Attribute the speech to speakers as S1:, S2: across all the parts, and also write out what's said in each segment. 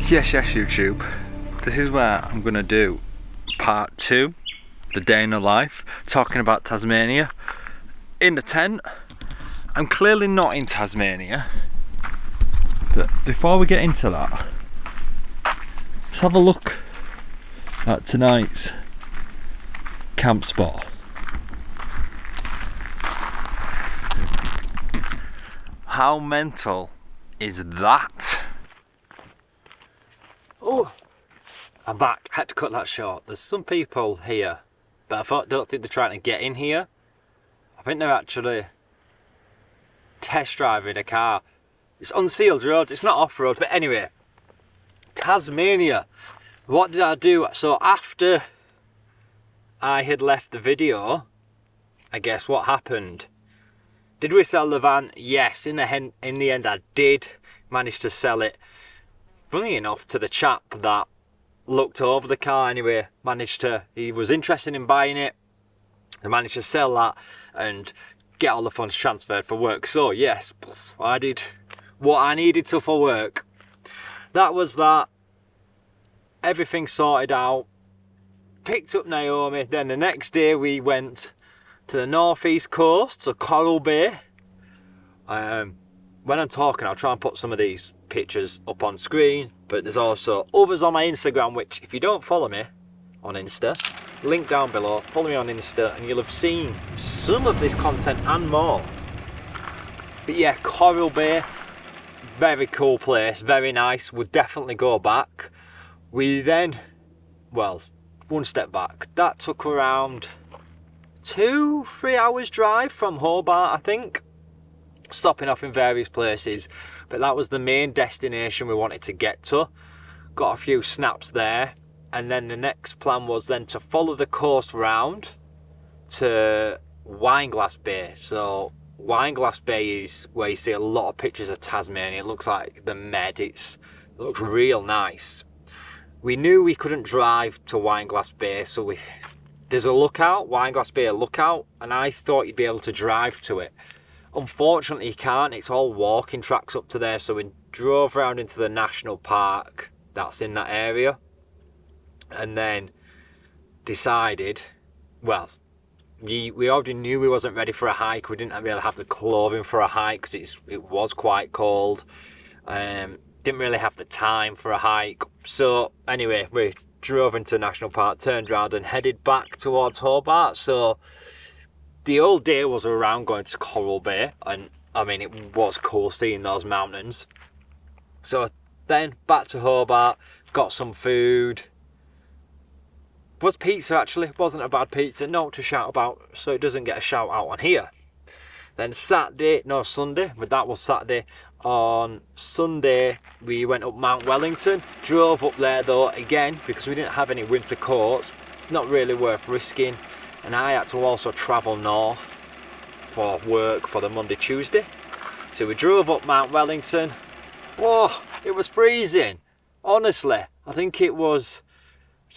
S1: Yes, YouTube. This is where I'm gonna do part 2, the day in the life, talking about Tasmania. In the tent. I'm clearly not in Tasmania, but before we get into that, let's have a look at tonight's camp spot. How mental is that? Oh, I'm back. Had to cut that short. There's some people here, but don't think they're trying to get in here. I think they're actually test driving a car. It's unsealed roads. It's not off-road, but anyway, Tasmania. What did I do? So after I had left the video, I guess what happened? Did we sell the van? Yes, in the end I did manage to sell it. Funny enough, to the chap that looked over the car anyway, he was interested in buying it. I managed to sell that and get all the funds transferred for work. So yes, I did what I needed to for work. That was that. Everything sorted out. Picked up Naomi. Then the next day we went to the northeast coast, so Coral Bay. When I'm talking, I'll try and put some of these pictures up on screen, but there's also others on my Instagram, which if you don't follow me on Insta, link down below, follow me on Insta and you'll have seen some of this content and more. But yeah, Coral Bay, very cool place, very nice, would definitely go back. We then, well, one step back, that took around 2-3 hours drive from Hobart, I think, stopping off in various places, but that was the main destination we wanted to get to. Got a few snaps there, and then the next plan was then to follow the coast round to Wineglass Bay. So Wineglass Bay is where you see a lot of pictures of Tasmania. It looks like the Med. It looks real nice. We knew we couldn't drive to Wineglass Bay, so there's a lookout, Wineglass Bay lookout, and I thought you'd be able to drive to it. Unfortunately you can't, it's all walking tracks up to there, so we drove around into the national park that's in that area, and then decided, well, we already knew we wasn't ready for a hike. We didn't really have the clothing for a hike because it was quite cold. Didn't really have the time for a hike. So anyway, we drove into the national park, turned around and headed back towards Hobart. So the whole day was around going to Coral Bay, and I mean it was cool seeing those mountains. So then back to Hobart, got some food. Was pizza actually, wasn't a bad pizza, note to shout about, so it doesn't get a shout out on here. Then Sunday, but that was Saturday. On Sunday we went up Mount Wellington, drove up there though again because we didn't have any winter coats, not really worth risking, and I had to also travel north for work for the Monday Tuesday. So we drove up Mount Wellington. Oh, it was freezing, honestly. I think it was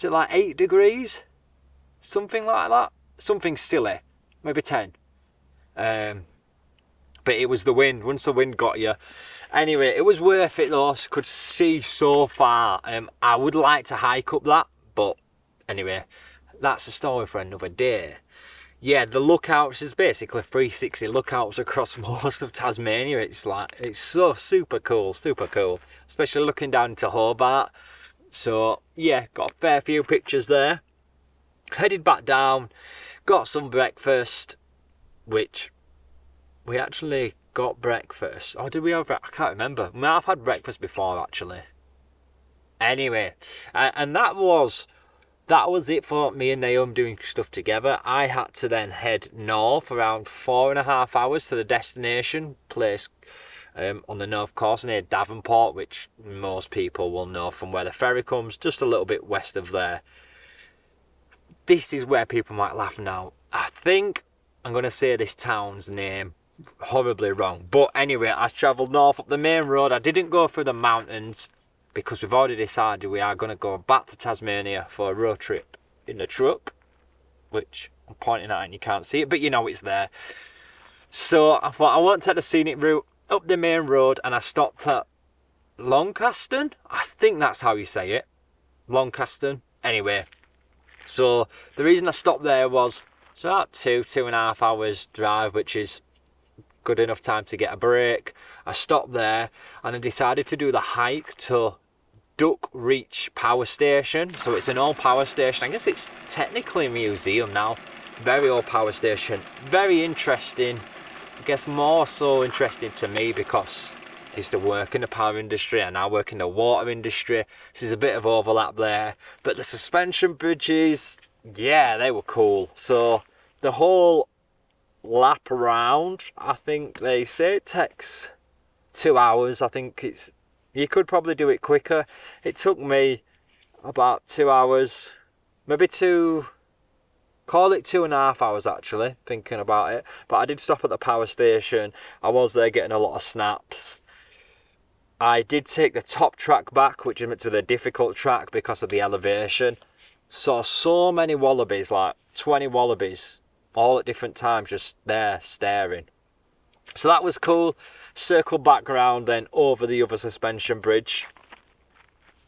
S1: it like 8 degrees, something like that, something silly, maybe 10. But it was the wind. Once the wind got you, anyway, it was worth it though. Could see so far. I would like to hike up that, but anyway, that's a story for another day. Yeah, the lookouts is basically 360 lookouts across most of Tasmania. It's so super cool, especially looking down into Hobart. So yeah, got a fair few pictures there. Headed back down, got some breakfast, which we actually got breakfast. Or did we have? I can't remember. I mean, I've had breakfast before actually. Anyway, and that was it for me and Naomi doing stuff together. I had to then head north around 4.5 hours to the destination place on the north coast near Davenport, which most people will know from where the ferry comes, just a little bit west of there. This is where people might laugh now. I think I'm going to say this town's name horribly wrong, but anyway, I travelled north up the main road. I didn't go through the mountains because we've already decided we are going to go back to Tasmania for a road trip in the truck, which I'm pointing at and you can't see it, but you know it's there. So I thought I won't take the scenic route up the main road, and I stopped at Launceston? I think that's how you say it. Launceston. Anyway, so the reason I stopped there was it's about 2.5 hours drive, which is good enough time to get a break. I stopped there and I decided to do the hike to Duck Reach Power Station. So it's an old power station. I guess it's technically a museum now. Very old power station. Very interesting. I guess more so interesting to me because I used to work in the power industry and now work in the water industry. So there's a bit of overlap there. But the suspension bridges, yeah, they were cool. So the whole lap around, I think they say it takes 2 hours. I think you could probably do it quicker. It took me about 2 hours, maybe call it 2.5 hours actually, thinking about it. But I did stop at the power station. I was there getting a lot of snaps. I did take the top track back, which is meant to be the difficult track because of the elevation. Saw so many wallabies, like 20 wallabies, all at different times, just there staring. So that was cool. Circled back around then over the other suspension bridge.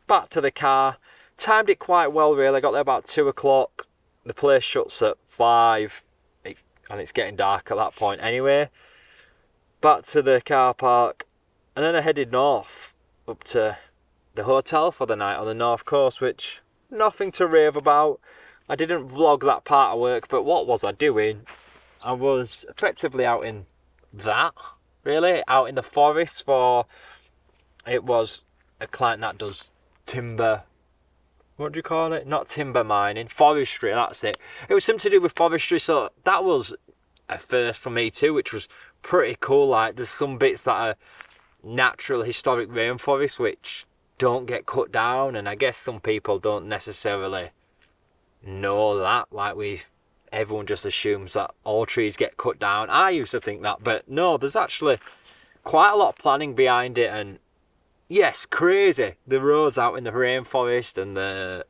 S1: Back to the car. Timed it quite well really. I got there about 2 o'clock. The place shuts at 5. And it's getting dark at that point anyway. Back to the car park. And then I headed north up to the hotel for the night on the north coast, which nothing to rave about. I didn't vlog that part of work, but what was I doing? I was effectively out in that, really, out in the forest it was a client that does timber, what do you call it? Not timber mining, forestry, that's it. It was something to do with forestry, so that was a first for me too, which was pretty cool. Like, there's some bits that are natural historic rainforest which don't get cut down, and I guess some people don't necessarily know that. Like, everyone just assumes that all trees get cut down. I used to think that, but no, there's actually quite a lot of planning behind it. And yes, crazy, the roads out in the rainforest and the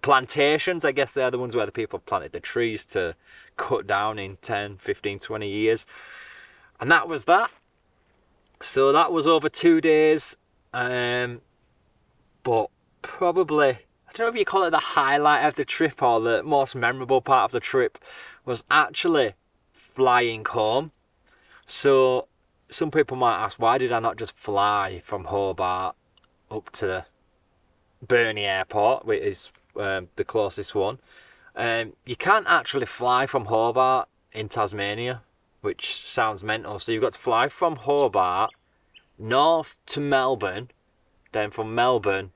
S1: plantations, I guess they're the ones where the people planted the trees to cut down in 10, 15, 20 years. And that was that. So that was over 2 days. But probably, I don't know if you call it the highlight of the trip or the most memorable part of the trip, was actually flying home. So some people might ask, why did I not just fly from Hobart up to Burnie Airport, which is the closest one? You can't actually fly from Hobart in Tasmania, which sounds mental. So you've got to fly from Hobart north to Melbourne, then from Melbourne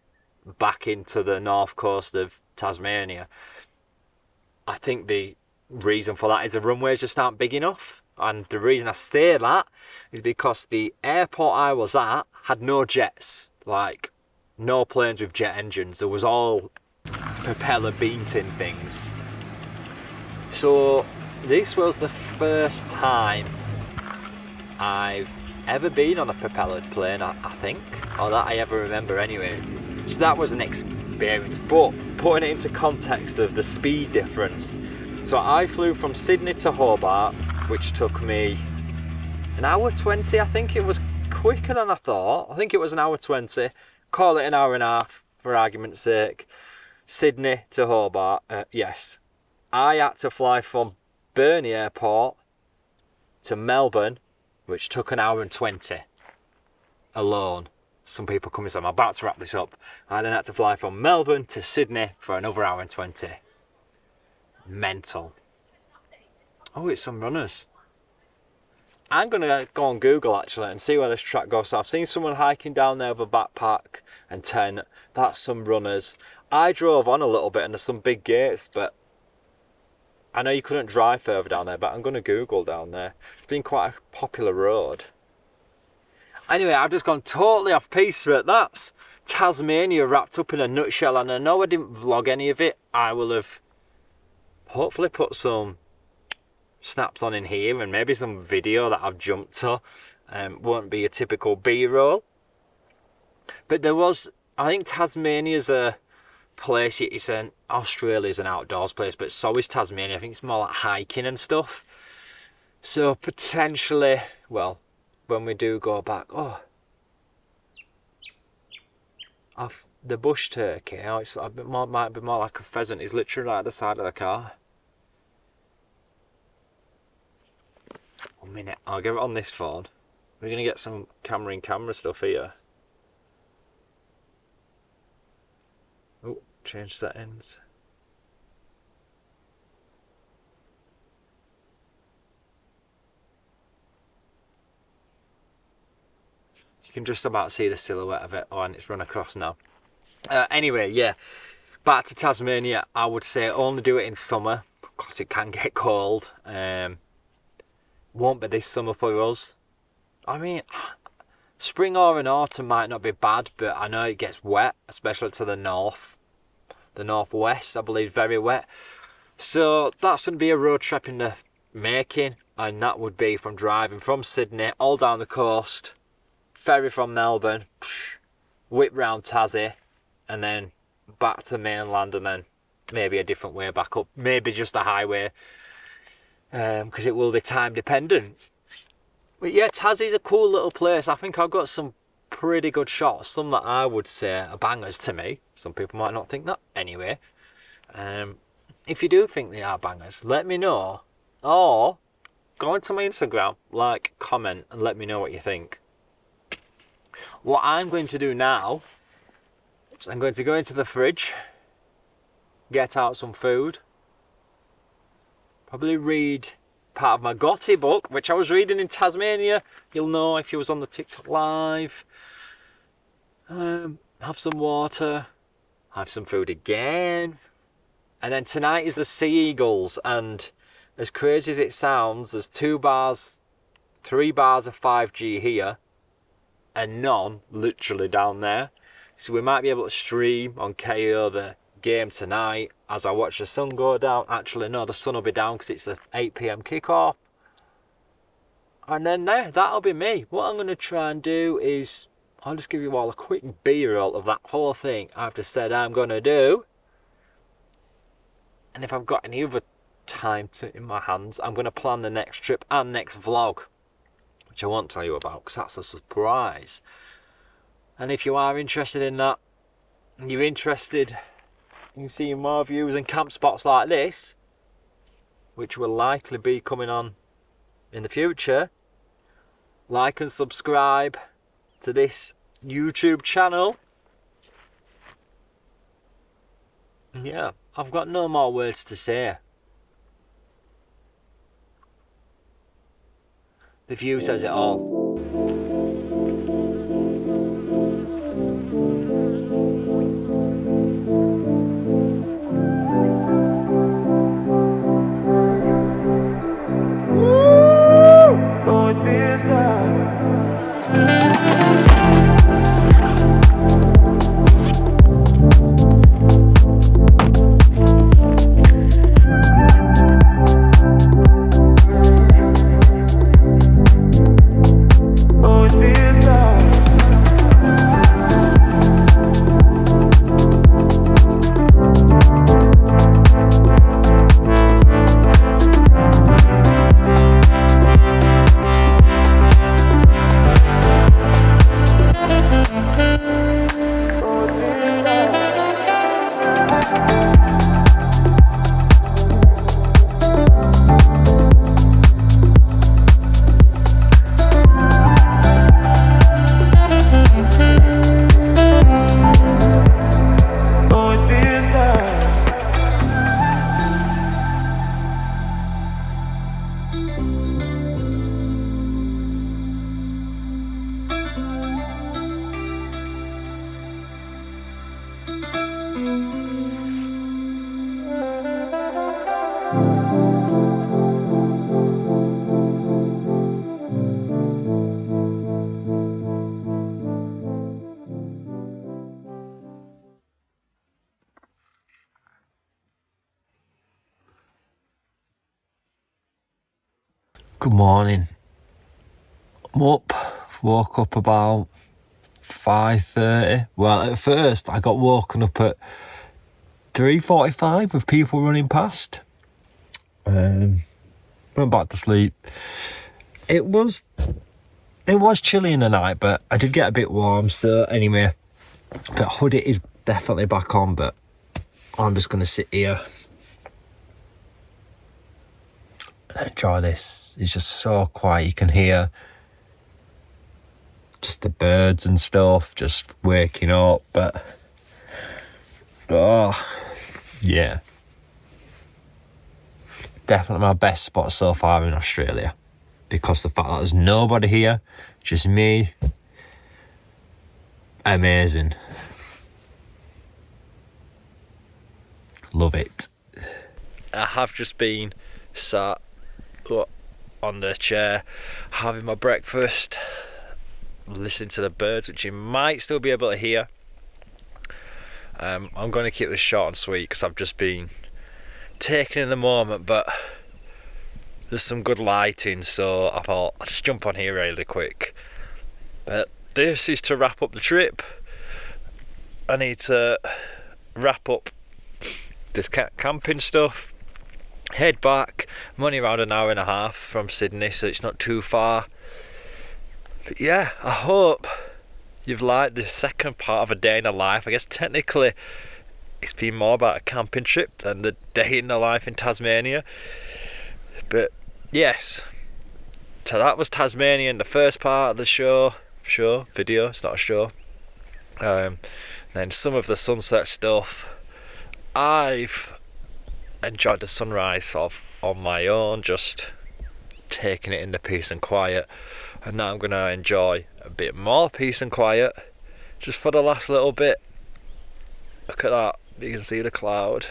S1: back into the north coast of Tasmania. I think the reason for that is the runways just aren't big enough. And the reason I say that is because the airport I was at had no jets, like no planes with jet engines. There was all propeller beam tin things. So this was the first time I've ever been on a propellered plane, I think, or that I ever remember anyway. So that was an experience, but putting it into context of the speed difference. So I flew from Sydney to Hobart, which took me an hour 20. I think it was quicker than I thought. I think it was an hour 20. Call it an hour and a half for argument's sake. Sydney to Hobart, yes. I had to fly from Burnie Airport to Melbourne, which took an hour and 20 alone. Some people come and say, I'm about to wrap this up. I then had to fly from Melbourne to Sydney for another hour and 20. Mental. Oh, it's some runners. I'm going to go on Google actually and see where this track goes. So I've seen someone hiking down there with a backpack and tent. That's some runners. I drove on a little bit and there's some big gates, but I know you couldn't drive further down there, but I'm going to Google down there. It's been quite a popular road. Anyway, I've just gone totally off piece, but that's Tasmania wrapped up in a nutshell. And I know I didn't vlog any of it. I will have hopefully put some snaps on in here and maybe some video that I've jumped to. Won't be a typical B-roll. But there was, I think Tasmania's a place, Australia's an outdoors place, but so is Tasmania. I think it's more like hiking and stuff. So potentially, well, when we do go back, the bush turkey, it's a bit more, might be more like a pheasant, is literally right at the side of the car. 1 minute, I'll get it on this phone. We're going to get some camera stuff here. Oh, change settings. You can just about see the silhouette of it, and it's run across now. Anyway, yeah, back to Tasmania. I would say only do it in summer, because it can get cold. Won't be this summer for us. I mean, spring or in autumn might not be bad, but I know it gets wet, especially to the north. The northwest, I believe, very wet. So that's going to be a road trip in the making, and that would be from driving from Sydney all down the coast, ferry from Melbourne, whip round Tassie, and then back to mainland, and then maybe a different way back up, maybe just a highway, because it will be time dependent. But yeah, Tassie's a cool little place. I think I've got some pretty good shots, some that I would say are bangers to me. Some people might not think that. Anyway, if you do think they are bangers, let me know, or go into my Instagram, like, comment, and let me know what you think. What I'm going to do now is I'm going to go into the fridge, get out some food, probably read part of my Gotti book, which I was reading in Tasmania. You'll know if you was on the TikTok live. Have some water, have some food again, and then tonight is the Sea Eagles, and as crazy as it sounds, there's 3 bars of 5G here, and none literally down there. So we might be able to stream on KO the game tonight as I watch the sun go down. Actually, no, the sun will be down because it's a 8 PM kickoff. And then there, that'll be me. What I'm going to try and do is, I'll just give you all a quick B-roll of that whole thing I've just said I'm going to do. And if I've got any other time in my hands, I'm going to plan the next trip and next vlog, which I won't tell you about because that's a surprise. And if you are interested in that, and you're interested in seeing more views and camp spots like this, which will likely be coming on in the future, like and subscribe to this YouTube channel. And yeah, I've got no more words to say. The view says it all. Good morning. I'm up, woke up about 5:30. Well, at first I got woken up at 3:45 with people running past. Went back to sleep. It was chilly in the night, but I did get a bit warm, so anyway, But hoodie is definitely back on, but I'm just going to sit here and enjoy this. It's just so quiet. You can hear just the birds and stuff just waking up, but oh yeah, definitely my best spot so far in Australia, because the fact that there's nobody here, just me. Amazing. Love it. I have just been sat on the chair having my breakfast, listening to the birds, which you might still be able to hear. I'm going to keep this short and sweet because I've just been taking in the moment, but there's some good lighting, so I thought I'll just jump on here really quick. But this is to wrap up the trip. I need to wrap up this camping stuff, head back. I'm only around an hour and a half from Sydney, so it's not too far. But yeah, I hope you've liked the second part of a day in the life. I guess technically it's been more about a camping trip than the day in the life in Tasmania. But yes, so that was Tasmania in the first part of the video. It's not a show. Then some of the sunset stuff. I've enjoyed the sunrise sort of on my own, just taking it in the peace and quiet, and now I'm going to enjoy a bit more peace and quiet just for the last little bit. Look at that, you can see the cloud.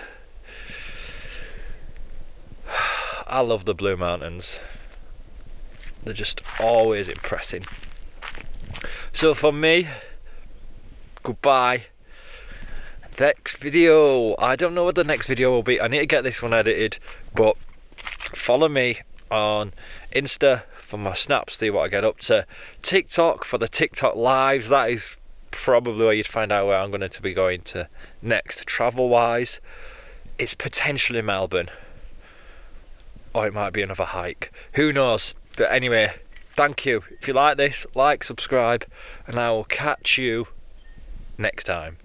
S1: I love the Blue Mountains, they're just always impressing. So for me, goodbye. Next video, I don't know what the next video will be. I need to get this one edited, but follow me on Insta for my snaps, see what I get up to. TikTok for the TikTok lives. That is probably where you'd find out where I'm going to be going to next, travel wise. It's potentially Melbourne, or it might be another hike, who knows. But anyway, thank you. If you like this, like, subscribe, and I will catch you next time.